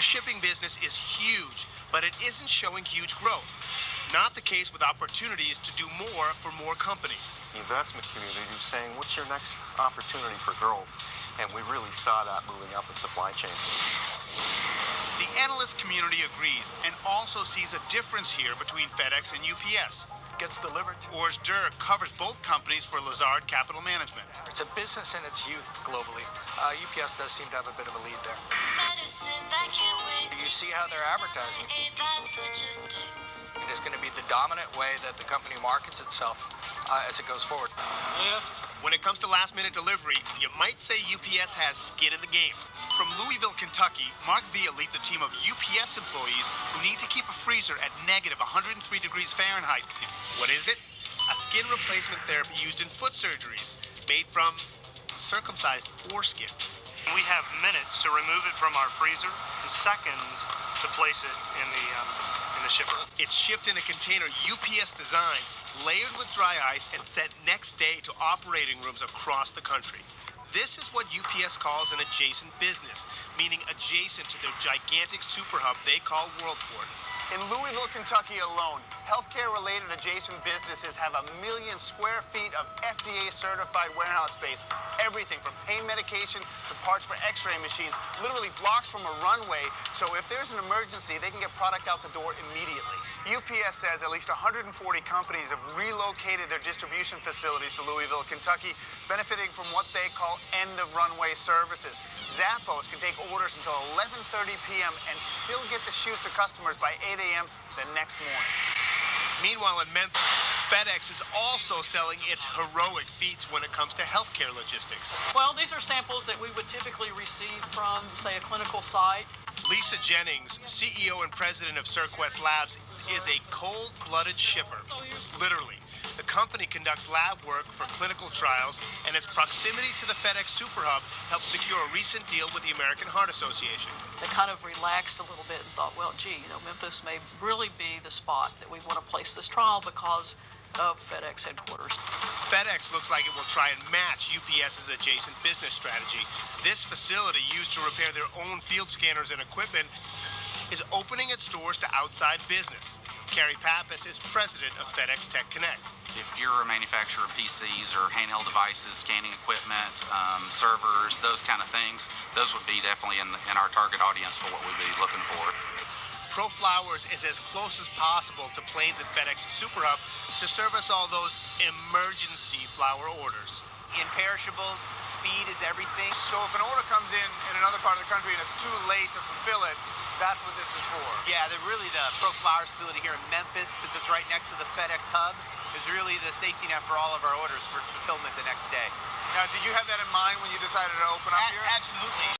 The shipping business is huge, but it isn't showing huge growth. Not the case with opportunities to do more for more companies. The investment community is saying, what's your next opportunity for growth? And we really saw that moving up the supply chain. The analyst community agrees and also sees a difference here between FedEx and UPS. Gets delivered. Urs Dirk covers both companies for Lazard Capital Management. It's a business in its youth globally. UPS does seem to have a bit of a lead there. You see how they're advertising. It is going to be the dominant way that the company markets itself as it goes forward. When it comes to last-minute delivery, you might say UPS has skin in the game. From Louisville, Kentucky, Mark Villa leads a team of UPS employees who need to keep a freezer at negative 103 degrees Fahrenheit. What is it? A skin replacement therapy used in foot surgeries, made from circumcised foreskin. We have minutes to remove it from our freezer and seconds to place it in the shipper. It's shipped in a container UPS designed, layered with dry ice, and sent next day to operating rooms across the country. This is what UPS calls an adjacent business, meaning adjacent to their gigantic super hub they call Worldport. In Louisville, Kentucky alone, healthcare-related adjacent businesses have 1 million square feet of FDA-certified warehouse space. Everything from pain medication to parts for x-ray machines, literally blocks from a runway. So if there's an emergency, they can get product out the door immediately. UPS says at least 140 companies have relocated their distribution facilities to Louisville, Kentucky, benefiting from what they call end-of-runway services. Zappos can take orders until 11:30 p.m. and still get the shoes to customers by 8 a.m. the next morning. Meanwhile, in Memphis, FedEx is also selling its heroic feats when it comes to healthcare logistics. Well, these are samples that we would typically receive from, say, a clinical site. Lisa Jennings, CEO and president of CirQuest Labs, is a cold-blooded shipper, literally. The company conducts lab work for clinical trials, and its proximity to the FedEx Super Hub helped secure a recent deal with the American Heart Association. They kind of relaxed a little bit and thought, well, gee, Memphis may really be the spot that we want to place this trial because of FedEx headquarters. FedEx looks like it will try and match UPS's adjacent business strategy. This facility, used to repair their own field scanners and equipment, is opening its doors to outside business. Carrie Pappas is president of FedEx Tech Connect. If you're a manufacturer of PCs or handheld devices, scanning equipment, servers, those kind of things, those would be definitely in our target audience for what we'd be looking for. Pro Flowers is as close as possible to planes at FedEx's Super Hub to service all those emergency flower orders. In perishables, speed is everything. So if an order comes in another part of the country and it's too late to fulfill it, that's what this is for. Yeah, the Pro Flowers facility here in Memphis, since it's right next to the FedEx hub, is really the safety net for all of our orders for fulfillment the next day. Now, did you have that in mind when you decided to open up here? Absolutely.